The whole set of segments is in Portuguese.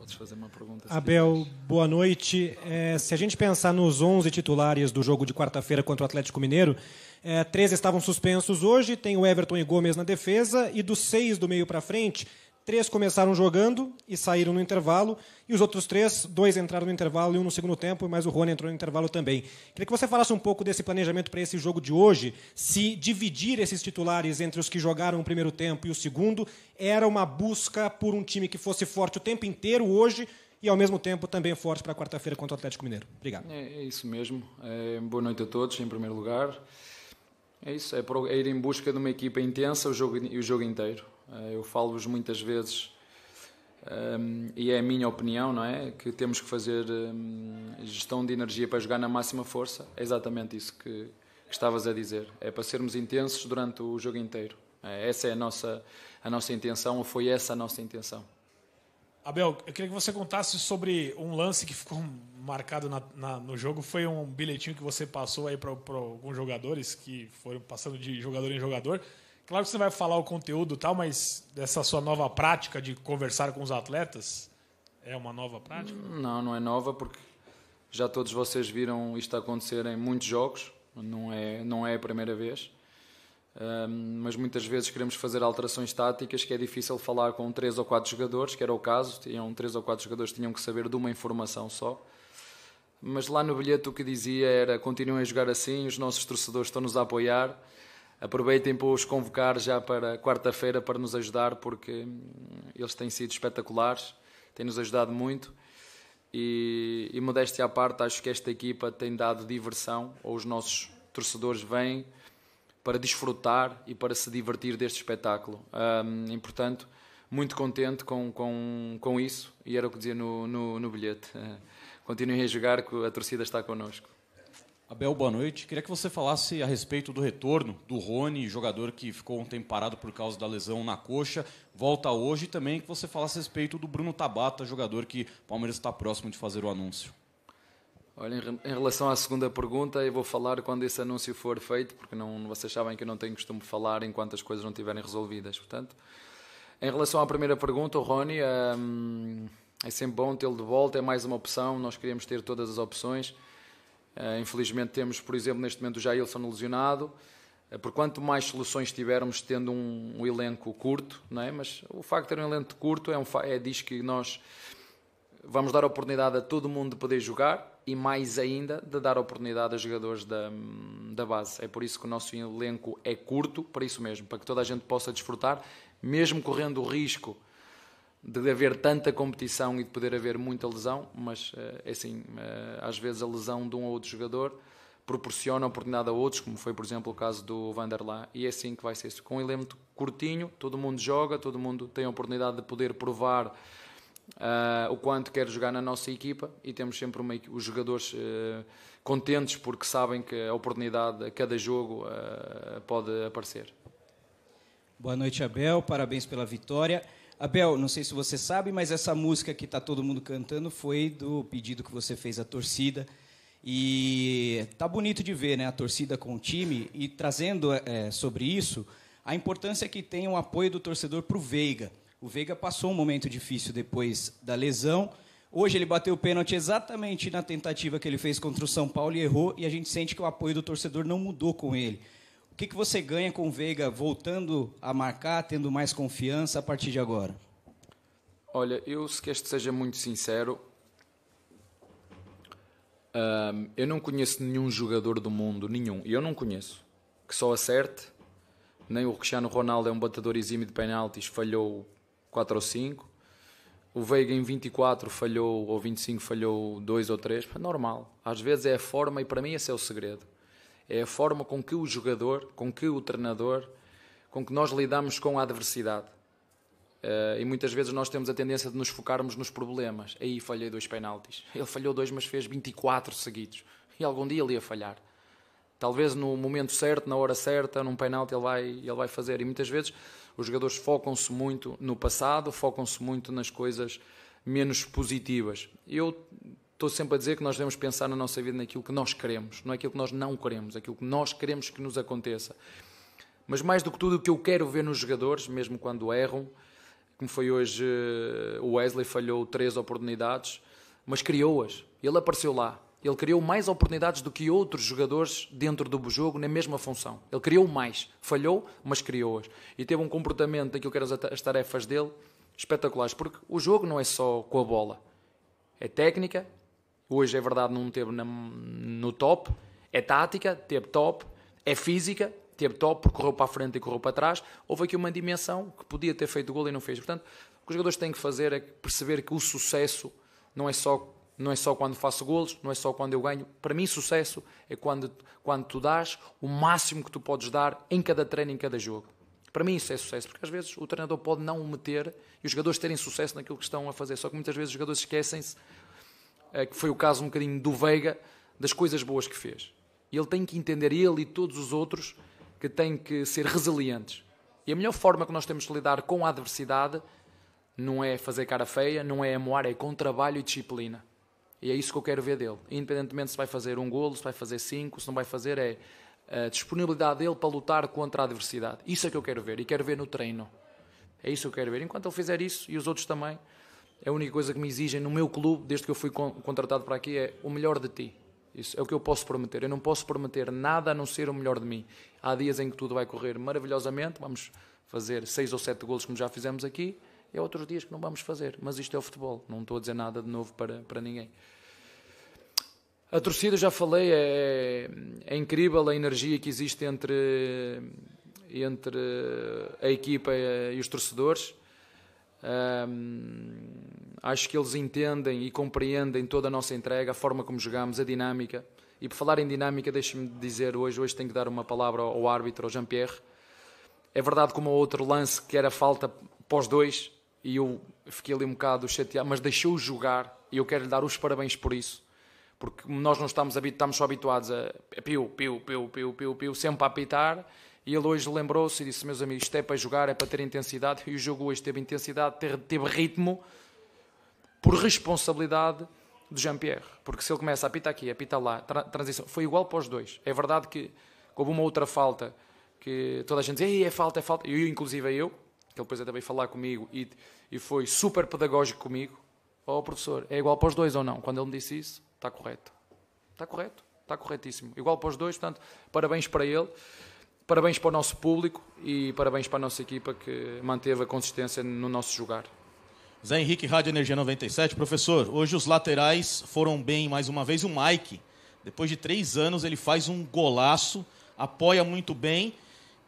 Podes fazer uma pergunta. Abel, boa noite. Se a gente pensar nos 11 titulares do jogo de quarta-feira contra o Atlético Mineiro, 13 estavam suspensos hoje, tem o Everton e Gomes na defesa, e dos 6 do meio para frente, 3 começaram jogando e saíram no intervalo, e os outros 3, 2 entraram no intervalo e 1 no segundo tempo, mas o Rony entrou no intervalo também. Queria que você falasse um pouco desse planejamento para esse jogo de hoje, se dividir esses titulares entre os que jogaram o primeiro tempo e o segundo era uma busca por um time que fosse forte o tempo inteiro hoje e, ao mesmo tempo, também forte para quarta-feira contra o Atlético Mineiro. Obrigado. É isso mesmo. Boa noite a todos, em primeiro lugar. É isso, é ir em busca de uma equipa intensa o jogo inteiro. Eu falo-vos muitas vezes, e é a minha opinião, não é? Que temos que fazer gestão de energia para jogar na máxima força. É exatamente isso que estavas a dizer. É para sermos intensos durante o jogo inteiro. Essa é a nossa intenção, ou foi essa a nossa intenção. Abel, eu queria que você contasse sobre um lance que ficou marcado no jogo. Foi um bilhetinho que você passou aí para alguns jogadores que foram passando de jogador em jogador. Claro que você vai falar o conteúdo e tal, mas dessa sua nova prática de conversar com os atletas, é uma nova prática? Não é nova, porque já todos vocês viram isto acontecer em muitos jogos, não é a primeira vez. Mas muitas vezes queremos fazer alterações táticas que é difícil falar com 3 ou 4 jogadores, que era o caso, 3 ou 4 jogadores tinham que saber de uma informação só. Mas lá no bilhete o que dizia era: continuem a jogar assim, os nossos torcedores estão-nos a apoiar, aproveitem para os convocar já para quarta-feira para nos ajudar, porque eles têm sido espetaculares, têm-nos ajudado muito. E modéstia à parte, acho que esta equipa tem dado diversão, ou os nossos torcedores vêm para desfrutar e para se divertir deste espetáculo. E, portanto, muito contente com isso, e era o que dizia no bilhete. Continuem a jogar, que a torcida está connosco. Abel, boa noite. Queria que você falasse a respeito do retorno do Rony, jogador que ficou um tempo parado por causa da lesão na coxa, volta hoje, e também que você falasse a respeito do Bruno Tabata, jogador que o Palmeiras está próximo de fazer o anúncio. Olha, em relação à segunda pergunta, eu vou falar quando esse anúncio for feito, porque vocês sabem que eu não tenho costume de falar enquanto as coisas não estiverem resolvidas. Portanto, em relação à primeira pergunta, o Rony, é sempre bom tê-lo de volta, é mais uma opção, nós queríamos ter todas as opções. Infelizmente temos, por exemplo, neste momento o Jailson lesionado. Por quanto mais soluções tivermos, tendo um elenco curto, não é? Mas o facto de ter um elenco curto diz que nós vamos dar a oportunidade a todo mundo de poder jogar, e mais ainda de dar a oportunidade a jogadores da base. É por isso que o nosso elenco é curto, para isso mesmo, para que toda a gente possa desfrutar, mesmo correndo o risco de haver tanta competição e de poder haver muita lesão, mas é assim, às vezes a lesão de um ou outro jogador proporciona oportunidade a outros, como foi, por exemplo, o caso do Vanderlei, e é assim que vai ser. Com um elenco curtinho, todo mundo joga, todo mundo tem a oportunidade de poder provar o quanto quer jogar na nossa equipa, e temos sempre os jogadores contentes porque sabem que a oportunidade a cada jogo pode aparecer. Boa noite, Abel, parabéns pela vitória. Abel, não sei se você sabe, mas essa música que está todo mundo cantando foi do pedido que você fez à torcida. E tá bonito de ver, né, a torcida com o time, e trazendo sobre isso a importância que tem o apoio do torcedor para o Veiga. O Veiga passou um momento difícil depois da lesão. Hoje ele bateu o pênalti exatamente na tentativa que ele fez contra o São Paulo e errou, e a gente sente que o apoio do torcedor não mudou com ele. O que você ganha com o Veiga voltando a marcar, tendo mais confiança a partir de agora? Olha, eu, se queres que seja muito sincero, eu não conheço nenhum jogador do mundo, e eu não conheço, que só acerte. Nem o Cristiano Ronaldo é um batedor exímio de penaltis, falhou 4 ou 5. O Veiga em 24 falhou, ou 25 falhou 2 ou 3. É normal. Às vezes é a forma, e para mim esse é o segredo. É a forma com que o jogador, com que o treinador, com que nós lidamos com a adversidade. E muitas vezes nós temos a tendência de nos focarmos nos problemas. Aí falhei 2 penaltis. Ele falhou 2, mas fez 24 seguidos. E algum dia ele ia falhar. Talvez no momento certo, na hora certa, num penalti ele vai fazer. E muitas vezes os jogadores focam-se muito no passado, focam-se muito nas coisas menos positivas. Eu estou sempre a dizer que nós devemos pensar na nossa vida naquilo que nós queremos, não é aquilo que nós não queremos, aquilo que nós queremos que nos aconteça. Mas mais do que tudo, o que eu quero ver nos jogadores, mesmo quando erram, como foi hoje, o Wesley falhou 3 oportunidades, mas criou-as. Ele apareceu lá. Ele criou mais oportunidades do que outros jogadores dentro do jogo na mesma função. Ele criou mais. Falhou, mas criou-as. E teve um comportamento daquilo que eram as tarefas dele espetaculares. Porque o jogo não é só com a bola. É técnica. Hoje, é verdade, não teve no top. É tática, teve top. É física, teve top, porque correu para a frente e correu para trás. Houve aqui uma dimensão que podia ter feito gol e não fez. Portanto, o que os jogadores têm que fazer é perceber que o sucesso não é só quando faço golos, não é só quando eu ganho. Para mim, sucesso é quando tu dás o máximo que tu podes dar em cada treino, em cada jogo. Para mim isso é sucesso, porque às vezes o treinador pode não o meter e os jogadores terem sucesso naquilo que estão a fazer. Só que muitas vezes os jogadores esquecem-se, que foi o caso um bocadinho do Veiga, das coisas boas que fez. E ele tem que entender, ele e todos os outros, que têm que ser resilientes. E a melhor forma que nós temos de lidar com a adversidade não é fazer cara feia, não é amoar, é com trabalho e disciplina. E é isso que eu quero ver dele. Independentemente se vai fazer um golo, se vai fazer 5, se não vai fazer, é a disponibilidade dele para lutar contra a adversidade. Isso é que eu quero ver. E quero ver no treino. É isso que eu quero ver. Enquanto ele fizer isso, e os outros também, a única coisa que me exigem no meu clube, desde que eu fui contratado para aqui, é o melhor de ti. Isso é o que eu posso prometer. Eu não posso prometer nada a não ser o melhor de mim. Há dias em que tudo vai correr maravilhosamente. Vamos fazer 6 ou 7 golos como já fizemos aqui. E há outros dias que não vamos fazer, mas isto é o futebol, não estou a dizer nada de novo para ninguém. A torcida, já falei, é incrível a energia que existe entre a equipa e os torcedores. Acho que eles entendem e compreendem toda a nossa entrega, a forma como jogamos, a dinâmica. E por falar em dinâmica, deixe-me dizer, hoje tenho que dar uma palavra ao árbitro, ao Jean-Pierre. É verdade, como o outro lance que era falta pós 2, e eu fiquei ali um bocado chateado, mas deixou-o jogar, e eu quero lhe dar os parabéns por isso, porque nós não estamos só habituados a piu, sempre a apitar, e ele hoje lembrou-se e disse, meus amigos, isto é para jogar, é para ter intensidade, e o jogo hoje teve intensidade, teve ritmo, por responsabilidade do Jean-Pierre, porque se ele começa a apitar aqui, a apitar lá, transição, foi igual para os dois. É verdade que houve uma outra falta, que toda a gente dizia, é falta, e inclusive eu, que ele depois até veio falar comigo e foi super pedagógico comigo. Professor, é igual para os dois ou não? Quando ele me disse isso, está correto. Está correto, está corretíssimo. Igual para os dois, portanto, parabéns para ele, parabéns para o nosso público e parabéns para a nossa equipa que manteve a consistência no nosso jogar. Zé Henrique, Rádio Energia 97. Professor, hoje os laterais foram bem mais uma vez. O Mike, depois de 3 anos, ele faz um golaço, apoia muito bem.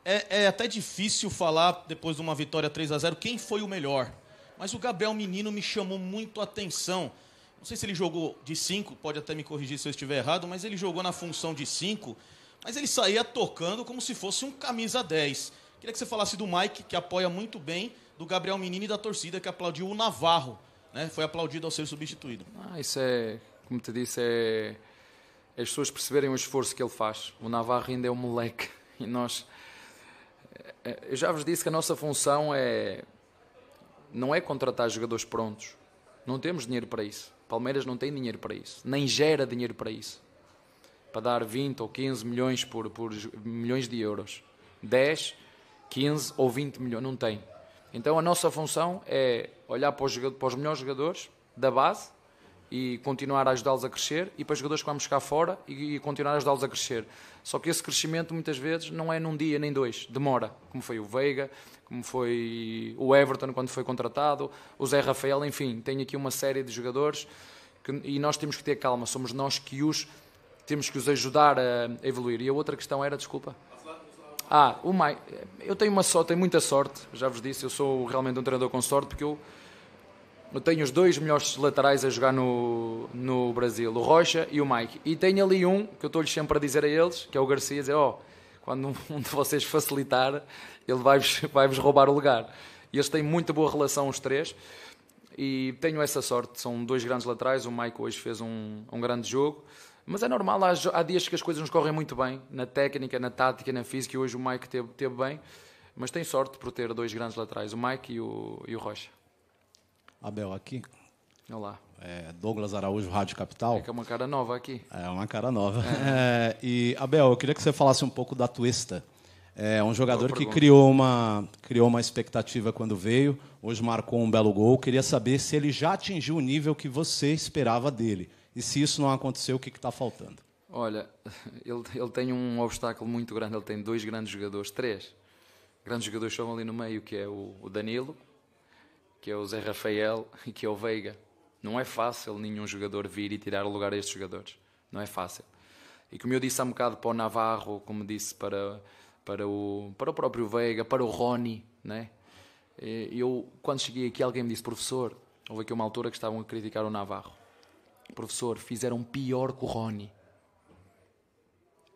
É até difícil falar, depois de uma vitória 3-0, quem foi o melhor. Mas o Gabriel Menino me chamou muito a atenção. Não sei se ele jogou de 5, pode até me corrigir se eu estiver errado, mas ele jogou na função de 5, mas ele saía tocando como se fosse um camisa 10. Queria que você falasse do Mike, que apoia muito bem, do Gabriel Menino e da torcida, que aplaudiu o Navarro, né? Foi aplaudido ao ser substituído. Isso é, como te disse, é as pessoas perceberem o esforço que ele faz. O Navarro ainda é um moleque e nós... Eu já vos disse que a nossa função não é contratar jogadores prontos. Não temos dinheiro para isso. Palmeiras não tem dinheiro para isso. Nem gera dinheiro para isso. Para dar 20 ou 15 milhões por milhões de euros. 10, 15 ou 20 milhões. Não tem. Então a nossa função é olhar para os melhores jogadores da base e continuar a ajudá-los a crescer, e para os jogadores que vamos cá fora e continuar a ajudá-los a crescer. Só que esse crescimento muitas vezes não é num dia nem 2, demora, como foi o Veiga, como foi o Everton quando foi contratado, o Zé Rafael, enfim, tem aqui uma série de jogadores e nós temos que ter calma, somos nós que temos que os ajudar a evoluir. E a outra questão era, desculpa... o Mai, eu tenho muita sorte, já vos disse, eu sou realmente um treinador com sorte, porque eu tenho os 2 melhores laterais a jogar no Brasil, o Rocha e o Mike. E tenho ali um, que eu estou-lhes sempre a dizer a eles, que é o Garcia, dizer, quando um de vocês facilitar, ele vai-vos roubar o lugar. E eles têm muito boa relação, os 3, e tenho essa sorte, são 2 grandes laterais, o Mike hoje fez um grande jogo. Mas é normal, há dias que as coisas nos correm muito bem, na técnica, na tática, na física, e hoje o Mike teve bem, mas tem sorte por ter 2 grandes laterais, o Mike e o Rocha. Abel, aqui. Olá. Douglas Araújo, Rádio Capital. É uma cara nova aqui. É uma cara nova. E, Abel, eu queria que você falasse um pouco da Tuesta. É um jogador que criou uma expectativa quando veio, hoje marcou um belo gol. Queria saber se ele já atingiu o nível que você esperava dele. E se isso não aconteceu, o que está faltando? Olha, ele tem um obstáculo muito grande. Ele tem 2 grandes jogadores, 3 grandes jogadores estão ali no meio, que é o Danilo, que é o Zé Rafael e que é o Veiga. Não é fácil nenhum jogador vir e tirar o lugar a estes jogadores. Não é fácil. E como eu disse há um bocado para o Navarro, como disse para o próprio Veiga, para o Rony, né? Eu, quando cheguei aqui, alguém me disse: professor, houve aqui uma altura que estavam a criticar o Navarro. Professor, fizeram pior que o Rony.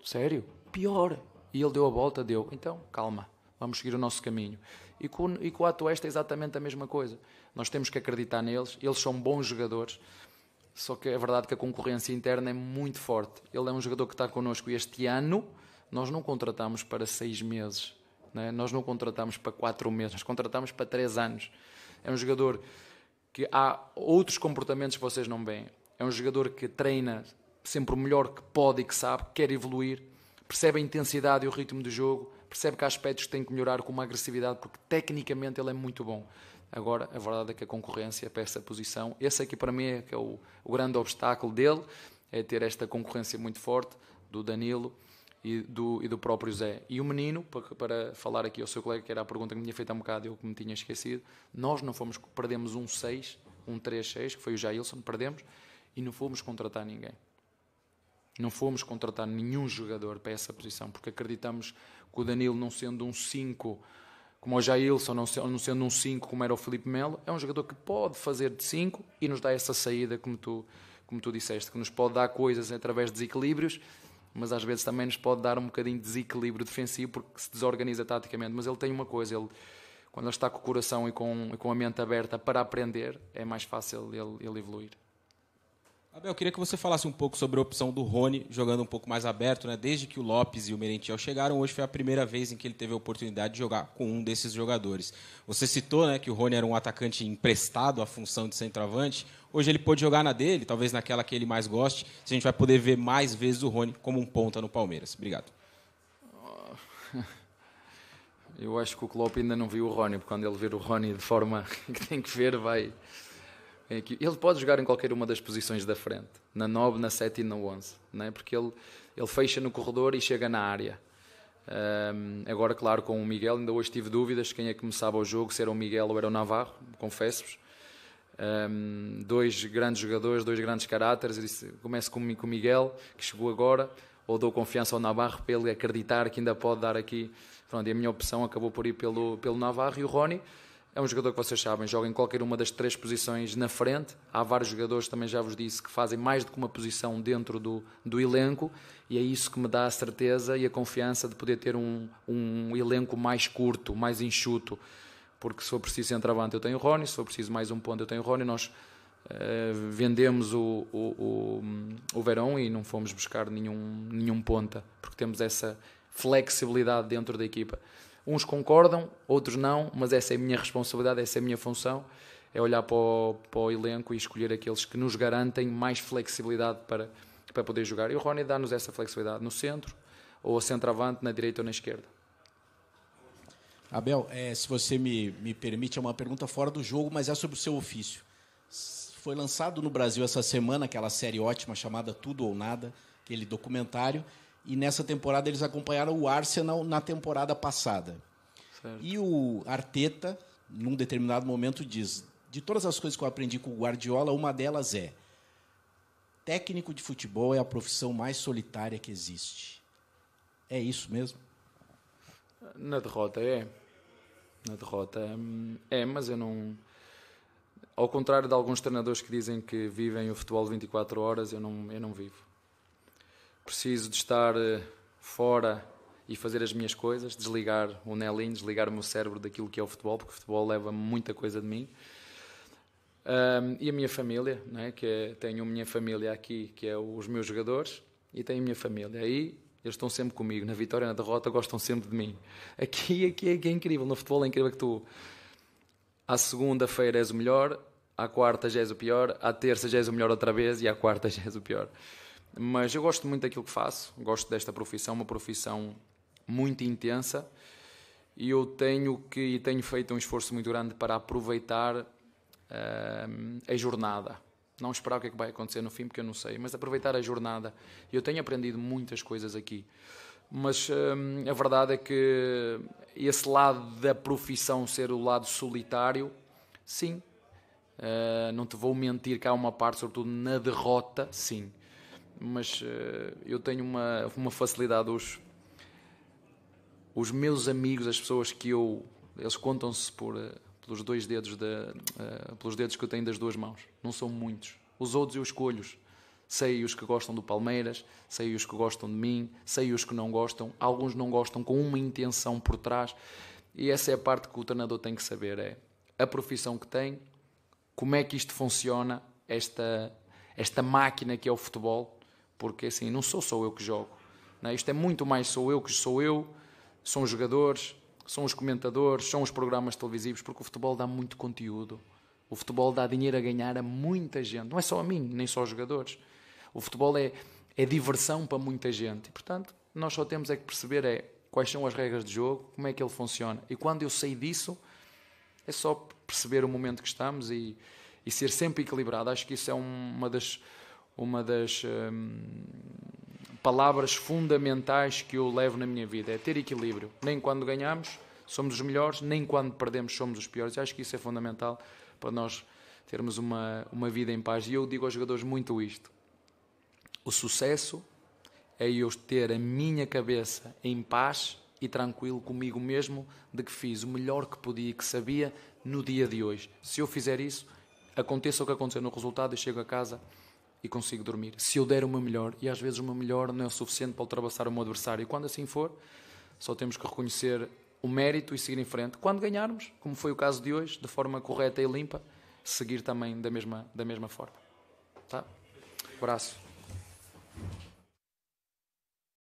Sério? Pior. E ele deu a volta, deu. Então, calma, vamos seguir o nosso caminho. E com o Atuesta é exatamente a mesma coisa. Nós temos que acreditar neles, eles são bons jogadores, só que é verdade que a concorrência interna é muito forte. Ele é um jogador que está connosco este ano. Nós não contratamos para 6 meses, né? Nós não contratamos para 4 meses, nós contratamos para 3 anos. É um jogador que há outros comportamentos que vocês não veem. É um jogador que treina sempre o melhor que pode e que sabe, que quer evoluir, percebe a intensidade e o ritmo do jogo, percebe que há aspectos que tem que melhorar, como a agressividade, porque tecnicamente ele é muito bom. Agora, a verdade é que a concorrência para essa posição, esse aqui para mim é, que é o grande obstáculo dele, é ter esta concorrência muito forte do Danilo e do próprio Zé. E o menino, para falar aqui ao seu colega, que era a pergunta que me tinha feito há um bocado, eu que me tinha esquecido, nós não fomos, perdemos um 3-6, que foi o Jailson, perdemos, e não fomos contratar ninguém. Não fomos contratar nenhum jogador para essa posição, porque acreditamos que o Danilo, não sendo um 5 como o Jailson, não sendo um 5 como era o Filipe Melo, é um jogador que pode fazer de 5 e nos dá essa saída, como tu disseste, que nos pode dar coisas através de desequilíbrios, mas às vezes também nos pode dar um bocadinho de desequilíbrio defensivo, porque se desorganiza taticamente. Mas ele tem uma coisa, quando ele está com o coração e com a mente aberta para aprender, é mais fácil ele evoluir. Abel, eu queria que você falasse um pouco sobre a opção do Rony, jogando um pouco mais aberto, né? Desde que o Lopes e o Merentiel chegaram, hoje foi a primeira vez em que ele teve a oportunidade de jogar com um desses jogadores. Você citou, né, que o Rony era um atacante emprestado à função de centroavante. Hoje ele pôde jogar na dele, talvez naquela que ele mais goste. Se a gente vai poder ver mais vezes o Rony como um ponta no Palmeiras. Obrigado. Eu acho que o Klopp ainda não viu o Rony, porque quando ele vir o Rony de forma que tem que ver, vai... Ele pode jogar em qualquer uma das posições da frente, na 9, na 7 e na 11, né? Porque ele fecha no corredor e chega na área. Agora, claro, com o Miguel, ainda hoje tive dúvidas quem é que começava o jogo, se era o Miguel ou era o Navarro, confesso-vos. 2 grandes jogadores, 2 grandes caráteres. Eu disse, começo com o Miguel, que chegou agora, ou dou confiança ao Navarro para ele acreditar que ainda pode dar aqui. Pronto, e a minha opção acabou por ir pelo Navarro. E o Rony é um jogador que vocês sabem, joga em qualquer uma das 3 posições na frente. Há vários jogadores, também já vos disse, que fazem mais do que uma posição dentro do elenco, e é isso que me dá a certeza e a confiança de poder ter um elenco mais curto, mais enxuto, porque se for preciso centroavante eu tenho o Rony, se for preciso mais um ponto eu tenho o Rony. Nós vendemos o Verón e não fomos buscar nenhum ponta, porque temos essa flexibilidade dentro da equipa. Uns concordam, outros não, mas essa é a minha responsabilidade, essa é a minha função, é olhar para o elenco e escolher aqueles que nos garantem mais flexibilidade para poder jogar. E o Rony dá-nos essa flexibilidade no centro, ou a centroavante, na direita ou na esquerda. Abel, se você me permite, é uma pergunta fora do jogo, mas é sobre o seu ofício. Foi lançado no Brasil essa semana aquela série ótima chamada Tudo ou Nada, aquele documentário, e nessa temporada eles acompanharam o Arsenal na temporada passada. Certo. E o Arteta, num determinado momento, diz: de todas as coisas que eu aprendi com o Guardiola, uma delas é: técnico de futebol é a profissão mais solitária que existe. É isso mesmo? Na derrota Na derrota mas eu não... Ao contrário de alguns treinadores que dizem que vivem o futebol 24 horas, eu não vivo. Preciso de estar fora e fazer as minhas coisas, desligar o Nelinho, desligar o meu cérebro daquilo que é o futebol, porque o futebol leva muita coisa de mim. E a minha família, né, tenho a minha família aqui, que é os meus jogadores, e tenho a minha família. Aí eles estão sempre comigo, na vitória e na derrota gostam sempre de mim. Aqui é incrível, no futebol é incrível que tu, à segunda-feira és o melhor, à quarta já és o pior, à terça já és o melhor outra vez e à quarta já és o pior. Mas eu gosto muito daquilo que faço, gosto desta profissão, uma profissão muito intensa, e eu tenho feito um esforço muito grande para aproveitar a jornada. Não esperar o que é que vai acontecer no fim, porque eu não sei, mas aproveitar a jornada. Eu tenho aprendido muitas coisas aqui, mas a verdade é que esse lado da profissão ser o lado solitário, sim, não te vou mentir que há uma parte, sobretudo na derrota, sim, mas eu tenho uma facilidade. Os meus amigos, as pessoas que eles contam-se pelos pelos dedos que eu tenho das duas mãos. Não são muitos. Os outros eu escolho-os. Sei os que gostam do Palmeiras, sei os que gostam de mim, sei os que não gostam. Alguns não gostam com uma intenção por trás. E essa é a parte que o treinador tem que saber. É a profissão que tem, como é que isto funciona, esta máquina que é o futebol. Porque assim, não sou só eu que jogo. Não é? Isto é muito mais sou eu, são os jogadores, são os comentadores, são os programas televisivos, porque o futebol dá muito conteúdo. O futebol dá dinheiro a ganhar a muita gente. Não é só a mim, nem só aos jogadores. O futebol é diversão para muita gente. E, portanto, nós só temos que perceber quais são as regras de jogo, como é que ele funciona. E quando eu sei disso, é só perceber o momento que estamos e ser sempre equilibrado. Acho que isso é uma das palavras fundamentais que eu levo na minha vida, é ter equilíbrio. Nem quando ganhamos somos os melhores, nem quando perdemos somos os piores. Acho que isso é fundamental para nós termos uma vida em paz. E eu digo aos jogadores muito isto: o sucesso é eu ter a minha cabeça em paz e tranquilo comigo mesmo de que fiz o melhor que podia e que sabia no dia de hoje. Se eu fizer isso, aconteça o que acontecer no resultado, eu chego a casa e consigo dormir. Se eu der o meu melhor, e às vezes o meu melhor não é o suficiente para ultrapassar o meu adversário, e quando assim for, só temos que reconhecer o mérito e seguir em frente. Quando ganharmos, como foi o caso de hoje, de forma correta e limpa, seguir também da mesma forma. Tá? Abraço.